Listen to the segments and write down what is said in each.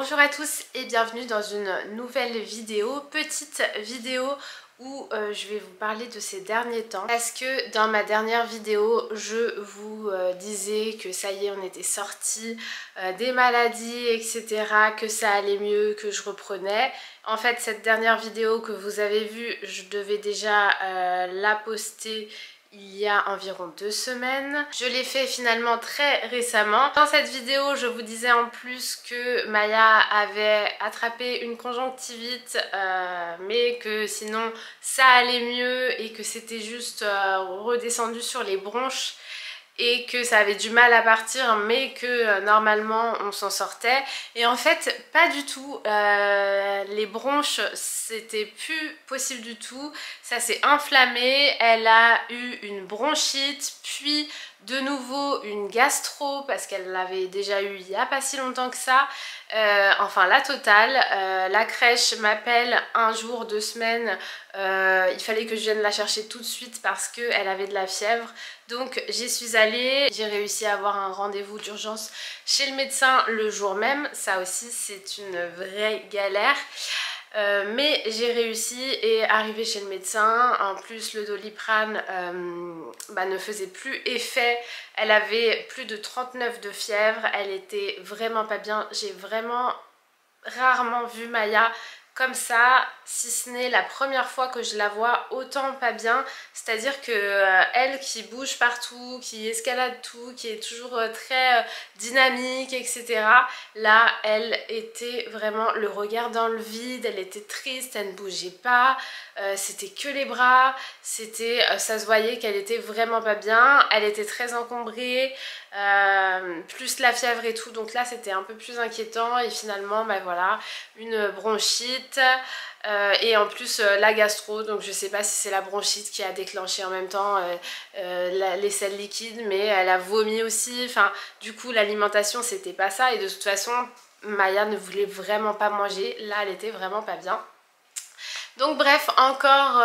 Bonjour à tous et bienvenue dans une nouvelle vidéo, petite vidéo où je vais vous parler de ces derniers temps. Parce que dans ma dernière vidéo, je vous disais que ça y est, on était sortis des maladies, etc. Que ça allait mieux, que je reprenais. En fait, cette dernière vidéo que vous avez vue, je devais déjà la poster il y a environ 2 semaines. Je l'ai fait finalement très récemment. Dans cette vidéo, je vous disais en plus que Maya avait attrapé une conjonctivite, mais que sinon ça allait mieux et que c'était juste redescendu sur les bronches et que ça avait du mal à partir mais que normalement on s'en sortait. Et en fait pas du tout, les bronches c'était plus possible du tout, ça s'est inflammé, elle a eu une bronchite puis de nouveau une gastro parce qu'elle l'avait déjà eu il n'y a pas si longtemps que ça. Enfin la totale. La crèche m'appelle un jour, 2 semaines, il fallait que je vienne la chercher tout de suite parce qu'elle avait de la fièvre. Donc j'y suis allée, j'ai réussi à avoir un rendez-vous d'urgence chez le médecin le jour même. Ça aussi c'est une vraie galère. Mais j'ai réussi et arrivé chez le médecin, en plus le Doliprane ne faisait plus effet, elle avait plus de 39 de fièvre, elle était vraiment pas bien. J'ai vraiment rarement vu Maya comme ça, si ce n'est la première fois que je la vois autant pas bien. C'est-à-dire que elle qui bouge partout, qui escalade tout, qui est toujours très dynamique, etc. Là, elle était vraiment le regard dans le vide, elle était triste, elle ne bougeait pas, c'était que les bras, c'était, ça se voyait qu'elle était vraiment pas bien, elle était très encombrée, plus la fièvre et tout, donc là c'était un peu plus inquiétant. Et finalement voilà, une bronchite et en plus la gastro, donc je sais pas si c'est la bronchite qui a déclenché en même temps les selles liquides, mais elle a vomi aussi. Enfin du coup l'alimentation c'était pas ça, et de toute façon Maya ne voulait vraiment pas manger, là elle était vraiment pas bien. Donc bref, encore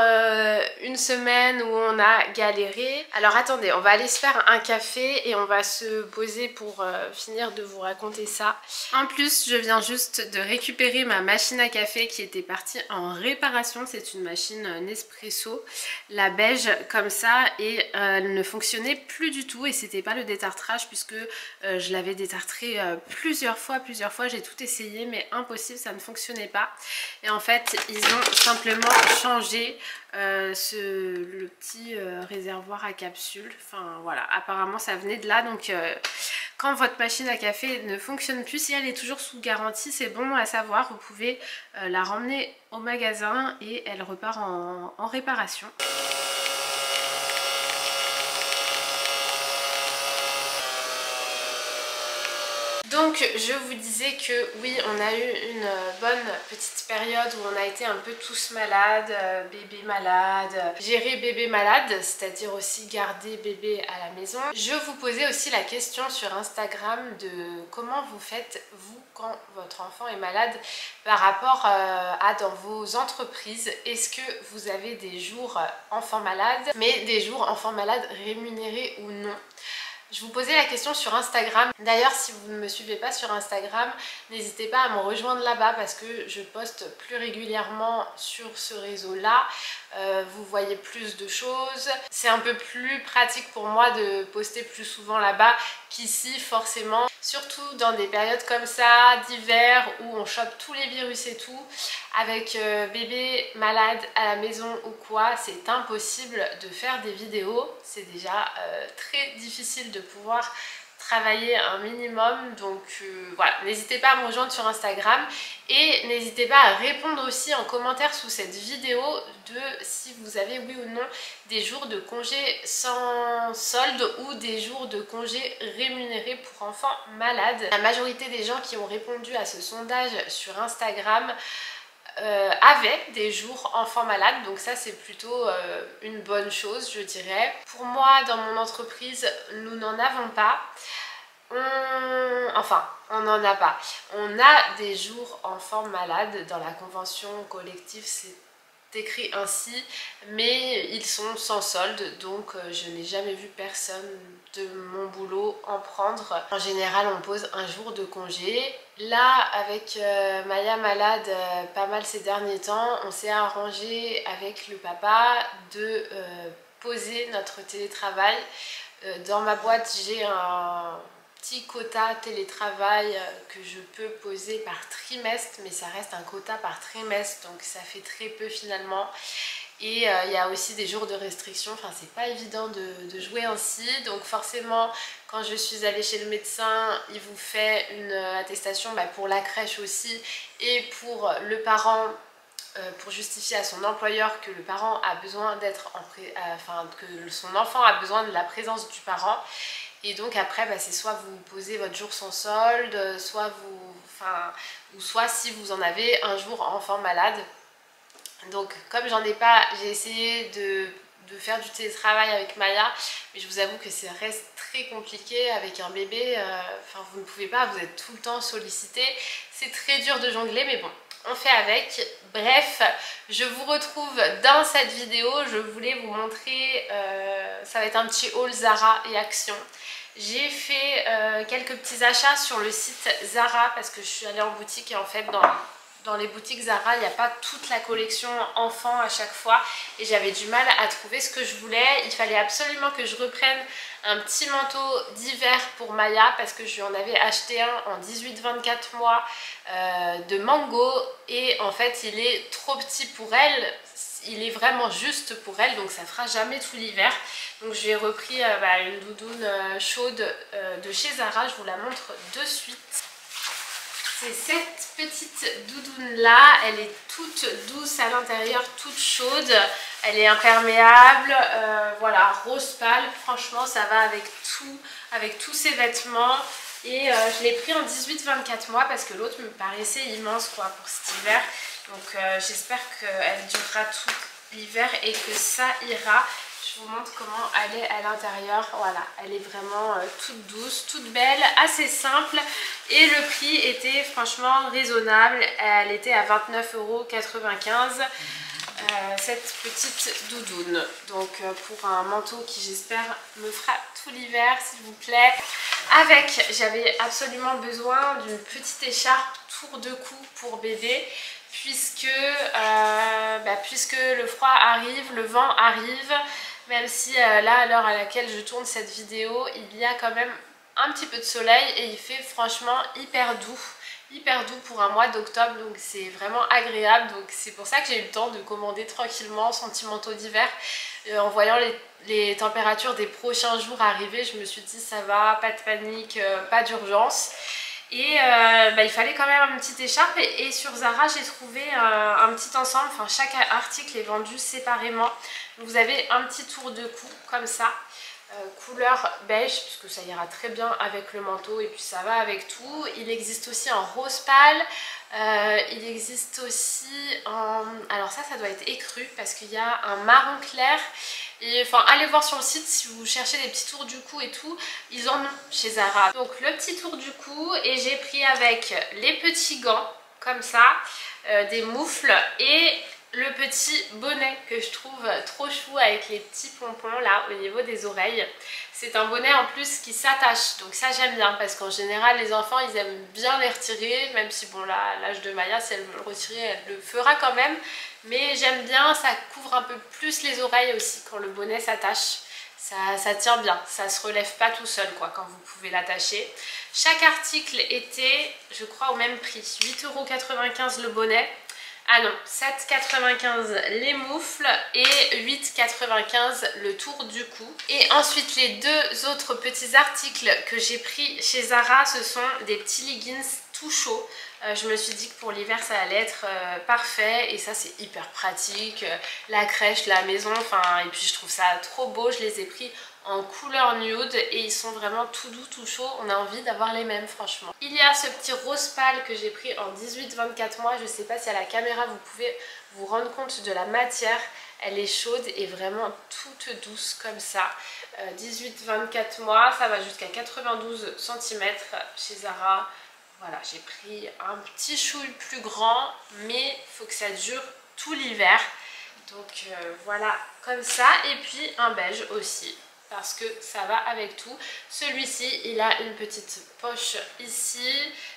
une semaine où on a galéré. Alors attendez, on va aller se faire un café et on va se poser pour finir de vous raconter ça. En plus, je viens juste de récupérer ma machine à café qui était partie en réparation. C'est une machine Nespresso, la beige comme ça, et elle ne fonctionnait plus du tout. Et c'était pas le détartrage puisque je l'avais détartré plusieurs fois. J'ai tout essayé mais impossible, ça ne fonctionnait pas. Et en fait, ils ont simplement changer le petit réservoir à capsule. Enfin voilà, apparemment ça venait de là. Donc quand votre machine à café ne fonctionne plus, si elle est toujours sous garantie, c'est bon à savoir, vous pouvez la ramener au magasin et elle repart en réparation. Donc je vous disais que oui, on a eu une bonne petite période où on a été un peu tous malades, bébé malade, gérer bébé malade, c'est-à-dire aussi garder bébé à la maison. Je vous posais aussi la question sur Instagram de comment vous faites vous quand votre enfant est malade par rapport à dans vos entreprises. Est-ce que vous avez des jours enfants malades, mais des jours enfants malades rémunérés ou non? Je vous posais la question sur Instagram. D'ailleurs, si vous ne me suivez pas sur Instagram, n'hésitez pas à me rejoindre là-bas parce que je poste plus régulièrement sur ce réseau-là. Vous voyez plus de choses. C'est un peu plus pratique pour moi de poster plus souvent là-bas qu'ici, forcément. Surtout dans des périodes comme ça, d'hiver, où on chope tous les virus et tout. Avec bébé malade à la maison ou quoi, c'est impossible de faire des vidéos. C'est déjà très difficile de pouvoir travailler un minimum. Donc voilà, n'hésitez pas à me rejoindre sur Instagram et n'hésitez pas à répondre aussi en commentaire sous cette vidéo de si vous avez oui ou non des jours de congé sans solde ou des jours de congé rémunérés pour enfants malades. La majorité des gens qui ont répondu à ce sondage sur Instagram avec des jours enfants malades, donc ça c'est plutôt une bonne chose, je dirais. Pour moi, dans mon entreprise, nous n'en avons pas. On n'en a pas. On a des jours enfants malades dans la convention collective, c'est écrit ainsi, mais ils sont sans solde, donc je n'ai jamais vu personne de mon boulot en prendre. En général on pose un jour de congé. Là avec Maya malade pas mal ces derniers temps, on s'est arrangé avec le papa de poser notre télétravail. Dans ma boîte j'ai un petit quota télétravail que je peux poser par trimestre, mais ça reste un quota par trimestre, donc ça fait très peu finalement. Et il y a aussi des jours de restriction, enfin c'est pas évident de jouer ainsi, donc forcément quand je suis allée chez le médecin, il vous fait une attestation pour la crèche aussi et pour le parent, pour justifier à son employeur que le parent a besoin d'être que son enfant a besoin de la présence du parent. Et donc après c'est soit vous posez votre jour sans solde, soit ou soit si vous en avez un jour enfant malade. Donc comme j'en ai pas, j'ai essayé de faire du télétravail avec Maya, mais je vous avoue que ça reste très compliqué avec un bébé, vous ne pouvez pas, vous êtes tout le temps sollicité, c'est très dur de jongler, mais bon, on fait avec. Bref, je vous retrouve dans cette vidéo, je voulais vous montrer, ça va être un petit haul Zara et Action. J'ai fait quelques petits achats sur le site Zara parce que je suis allée en boutique et en fait dans les boutiques Zara, il n'y a pas toute la collection enfant à chaque fois et j'avais du mal à trouver ce que je voulais. Il fallait absolument que je reprenne un petit manteau d'hiver pour Maya parce que je lui en avais acheté un en 18-24 mois de Mango et en fait il est trop petit pour elle. Il est vraiment juste pour elle, donc ça fera jamais tout l'hiver. Donc je lui ai repris une doudoune chaude de chez Zara, je vous la montre de suite. C'est cette petite doudoune là, elle est toute douce à l'intérieur, toute chaude, elle est imperméable, voilà, rose pâle, franchement ça va avec tous ses vêtements. Et je l'ai pris en 18-24 mois parce que l'autre me paraissait immense quoi pour cet hiver. Donc j'espère qu'elle durera tout l'hiver et que ça ira. Je vous montre comment elle est à l'intérieur. Voilà, elle est vraiment toute douce, toute belle, assez simple. Et le prix était franchement raisonnable. Elle était à 29,95 € cette petite doudoune. Donc pour un manteau qui j'espère me fera tout l'hiver s'il vous plaît. Avec, j'avais absolument besoin d'une petite écharpe tour de cou pour bébé. Puisque le froid arrive, le vent arrive, même si là à l'heure à laquelle je tourne cette vidéo, il y a quand même un petit peu de soleil et il fait franchement hyper doux pour un mois d'octobre, donc c'est vraiment agréable. Donc c'est pour ça que j'ai eu le temps de commander tranquillement son petit manteau d'hiver. En voyant les températures des prochains jours arriver, je me suis dit ça va, pas de panique, pas d'urgence. Et il fallait quand même une petite écharpe et sur Zara j'ai trouvé un petit ensemble, enfin chaque article est vendu séparément. Vous avez un petit tour de cou comme ça, couleur beige puisque ça ira très bien avec le manteau et puis ça va avec tout. Il existe aussi en rose pâle, il existe aussi en... alors ça doit être écru parce qu'il y a un marron clair. Et enfin allez voir sur le site si vous cherchez des petits tours du cou et tout, ils en ont chez Zara. Donc le petit tour du cou et j'ai pris avec les petits gants comme ça, des moufles et le petit bonnet que je trouve trop chou avec les petits pompons là au niveau des oreilles. C'est un bonnet en plus qui s'attache, donc ça j'aime bien parce qu'en général les enfants ils aiment bien les retirer, même si bon là à l'âge de Maya si elle veut le retirer elle le fera quand même. Mais j'aime bien, ça couvre un peu plus les oreilles aussi quand le bonnet s'attache. Ça tient bien, ça se relève pas tout seul quoi quand vous pouvez l'attacher. Chaque article était, je crois, au même prix. 8,95 € le bonnet. Ah non, 7,95 € les moufles et 8,95 € le tour du cou. Et ensuite les deux autres petits articles que j'ai pris chez Zara, ce sont des petits leggings tout chauds. Je me suis dit que pour l'hiver ça allait être parfait et ça c'est hyper pratique, la crèche, la maison, et puis je trouve ça trop beau. Je les ai pris en couleur nude et ils sont vraiment tout doux, tout chauds, on a envie d'avoir les mêmes franchement. Il y a ce petit rose pâle que j'ai pris en 18-24 mois, je sais pas si à la caméra vous pouvez vous rendre compte de la matière, elle est chaude et vraiment toute douce comme ça. 18-24 mois, ça va jusqu'à 92 cm chez Zara. Voilà, j'ai pris un petit chouille plus grand, mais il faut que ça dure tout l'hiver. Donc voilà, comme ça. Et puis un beige aussi, parce que ça va avec tout. Celui-ci, il a une petite poche ici.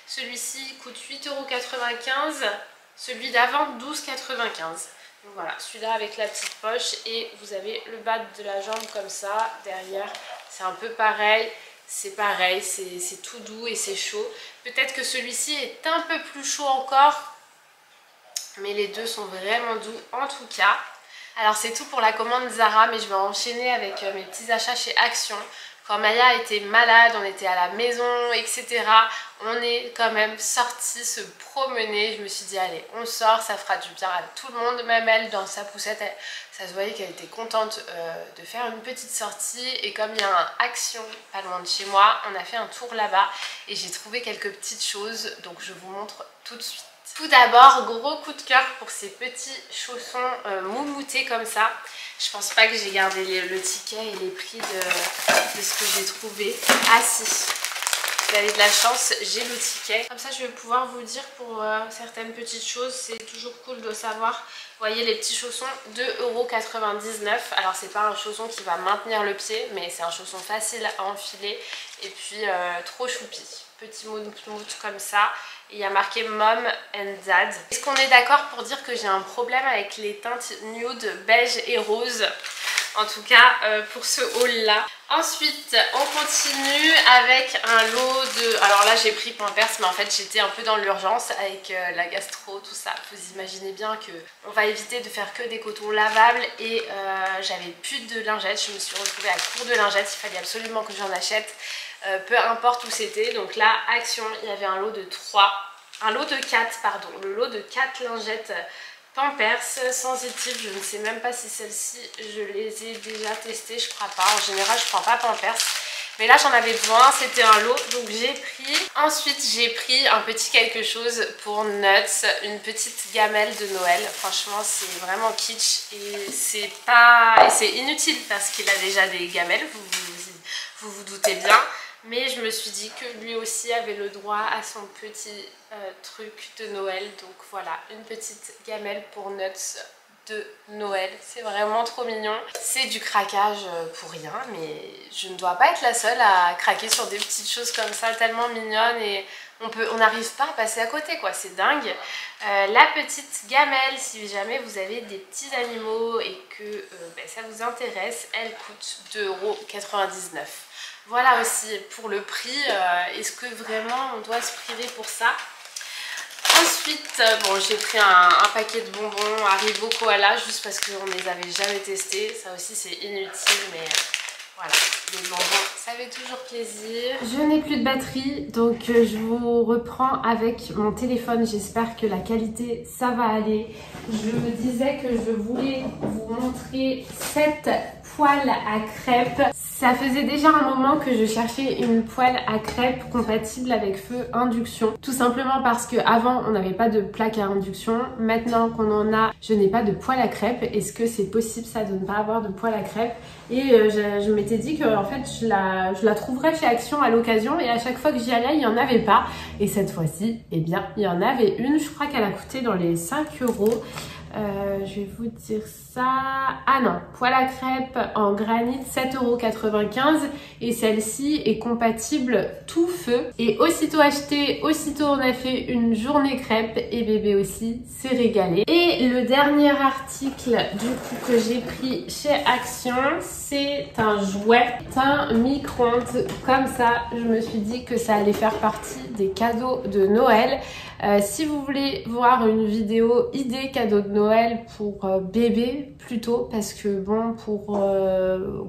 Celui-ci coûte 8,95 €. Celui d'avant, 12,95 €. Donc voilà, celui-là avec la petite poche. Et vous avez le bas de la jambe comme ça. Derrière, c'est un peu pareil. C'est pareil, c'est tout doux et c'est chaud. Peut-être que celui-ci est un peu plus chaud encore. Mais les deux sont vraiment doux en tout cas. Alors c'est tout pour la commande Zara, mais je vais enchaîner avec mes petits achats chez Action. Quand Maya était malade, on était à la maison, etc. On est quand même sorti se promener. Je me suis dit allez, on sort, ça fera du bien à tout le monde. Même elle, dans sa poussette, ça se voyait qu'elle était contente de faire une petite sortie. Et comme il y a un Action pas loin de chez moi, on a fait un tour là-bas. Et j'ai trouvé quelques petites choses, donc je vous montre tout de suite. Tout d'abord, gros coup de cœur pour ces petits chaussons moumoutés comme ça. Je pense pas que j'ai gardé le ticket et les prix de ce que j'ai trouvé. Ah si, vous avez de la chance, j'ai le ticket. Comme ça, je vais pouvoir vous dire pour certaines petites choses. C'est toujours cool de savoir. Vous voyez les petits chaussons, 2,99 €. Alors c'est pas un chausson qui va maintenir le pied, mais c'est un chausson facile à enfiler. Et puis trop choupi. Petit mout comme ça. Il y a marqué Mom and Dad. Est-ce qu'on est d'accord pour dire que j'ai un problème avec les teintes nude, beige et rose? En tout cas pour ce haul là. Ensuite on continue avec un lot de... Alors là j'ai pris Pampers, mais en fait j'étais un peu dans l'urgence avec la gastro, tout ça. Vous imaginez bien que on va éviter de faire que des cotons lavables. Et j'avais plus de lingettes. Je me suis retrouvée à court de lingettes. Il fallait absolument que j'en achète. Peu importe où c'était. Donc là, Action, il y avait un lot de 4, pardon. Le lot de 4 lingettes Pampers sensitive. Je ne sais même pas si celles-ci, je les ai déjà testées. Je crois pas. En général, je prends pas Pampers. Mais là, j'en avais besoin. C'était un lot. Donc j'ai pris. Ensuite, j'ai pris un petit quelque chose pour Nuts. Une petite gamelle de Noël. Franchement, c'est vraiment kitsch. Et c'est inutile parce qu'il a déjà des gamelles. Vous doutez bien. Mais je me suis dit que lui aussi avait le droit à son petit truc de Noël. Donc voilà, une petite gamelle pour Nuts de Noël. C'est vraiment trop mignon. C'est du craquage pour rien, mais je ne dois pas être la seule à craquer sur des petites choses comme ça, tellement mignonnes. Et on n'arrive pas à passer à côté, quoi. C'est dingue. La petite gamelle, si jamais vous avez des petits animaux et que ça vous intéresse, elle coûte 2,99 €. Voilà aussi pour le prix, est-ce que vraiment on doit se priver pour ça? Ensuite, bon, j'ai pris un paquet de bonbons Haribo Koala juste parce qu'on ne les avait jamais testés. Ça aussi c'est inutile, mais voilà, les bonbons, ça fait toujours plaisir. Je n'ai plus de batterie, donc je vous reprends avec mon téléphone. J'espère que la qualité, ça va aller. Je me disais que je voulais vous montrer cette poêle à crêpes. Ça faisait déjà un moment que je cherchais une poêle à crêpes compatible avec feu induction. Tout simplement parce qu'avant on n'avait pas de plaque à induction. Maintenant qu'on en a, je n'ai pas de poêle à crêpes. Est-ce que c'est possible ça de ne pas avoir de poêle à crêpes? Et je m'étais dit que en fait je la trouverais chez Action à l'occasion. Et à chaque fois que j'y allais, il n'y en avait pas. Et cette fois-ci, eh bien il y en avait une. Je crois qu'elle a coûté dans les 5 €. Je vais vous dire ça. Ah non, poêle à crêpes en granit 7,95 € et celle-ci est compatible tout feu. Et aussitôt acheté, aussitôt on a fait une journée crêpes et bébé aussi s'est régalé. Et le dernier article du coup que j'ai pris chez Action, c'est un jouet, un micro-ondes. Comme ça, je me suis dit que ça allait faire partie des cadeaux de Noël. Si vous voulez voir une vidéo idée cadeau de Noël pour bébé plutôt, parce que bon, pour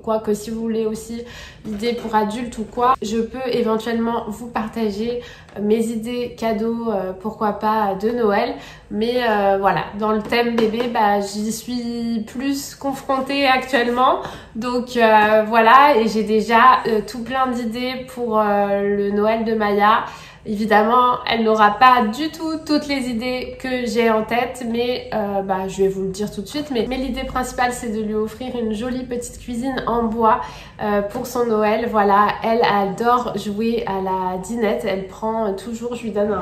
quoi que si vous voulez aussi idée pour adultes ou quoi, je peux éventuellement vous partager mes idées cadeaux, pourquoi pas de Noël. Mais voilà, dans le thème bébé, j'y suis plus confrontée actuellement. Donc voilà, et j'ai déjà tout plein d'idées pour le Noël de Maya. Évidemment, elle n'aura pas du tout toutes les idées que j'ai en tête, mais je vais vous le dire tout de suite. Mais l'idée principale, c'est de lui offrir une jolie petite cuisine en bois pour son Noël. Voilà, elle adore jouer à la dinette. Elle prend toujours, je lui donne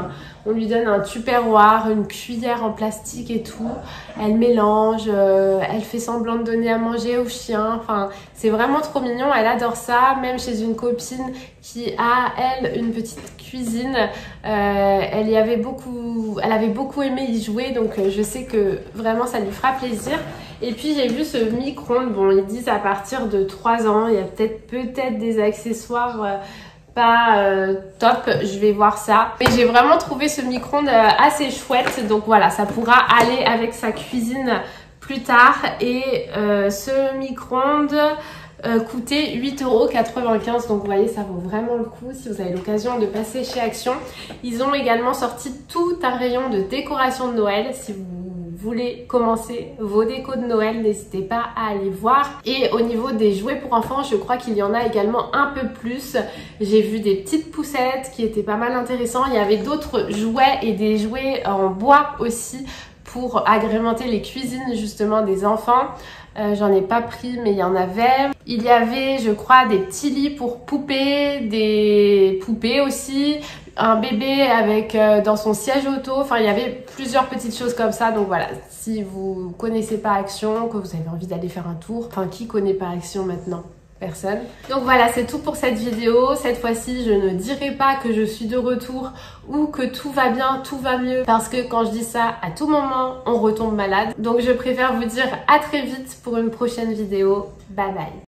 On lui donne un tupperware, une cuillère en plastique et tout. Elle mélange, elle fait semblant de donner à manger au chien. Enfin, c'est vraiment trop mignon. Elle adore ça. Même chez une copine qui a, elle, une petite cuisine. Elle avait beaucoup aimé y jouer. Donc, je sais que vraiment, ça lui fera plaisir. Et puis, j'ai vu ce micro-ondes. Bon, ils disent à partir de 3 ans. Il y a peut-être des accessoires... pas top, je vais voir ça. Mais j'ai vraiment trouvé ce micro-ondes assez chouette, donc voilà, ça pourra aller avec sa cuisine plus tard. Et ce micro-ondes coûtait 8,95 €, donc vous voyez, ça vaut vraiment le coup si vous avez l'occasion de passer chez Action. Ils ont également sorti tout un rayon de décoration de Noël. Si vous voulez commencer vos décos de Noël, n'hésitez pas à aller voir. Et au niveau des jouets pour enfants, je crois qu'il y en a également un peu plus. J'ai vu des petites poussettes qui étaient pas mal intéressants. Il y avait d'autres jouets et des jouets en bois aussi pour agrémenter les cuisines justement des enfants. J'en ai pas pris, mais il y en avait. Il y avait, je crois, des petits lits pour poupées, des poupées aussi, un bébé avec dans son siège auto. Enfin, il y avait plusieurs petites choses comme ça. Donc voilà, si vous connaissez pas Action, que vous avez envie d'aller faire un tour, enfin, qui connaît pas Action maintenant? Personne. Donc voilà, c'est tout pour cette vidéo. Cette fois-ci, je ne dirai pas que je suis de retour ou que tout va bien, tout va mieux, parce que quand je dis ça, à tout moment, on retombe malade. Donc je préfère vous dire à très vite pour une prochaine vidéo. Bye bye.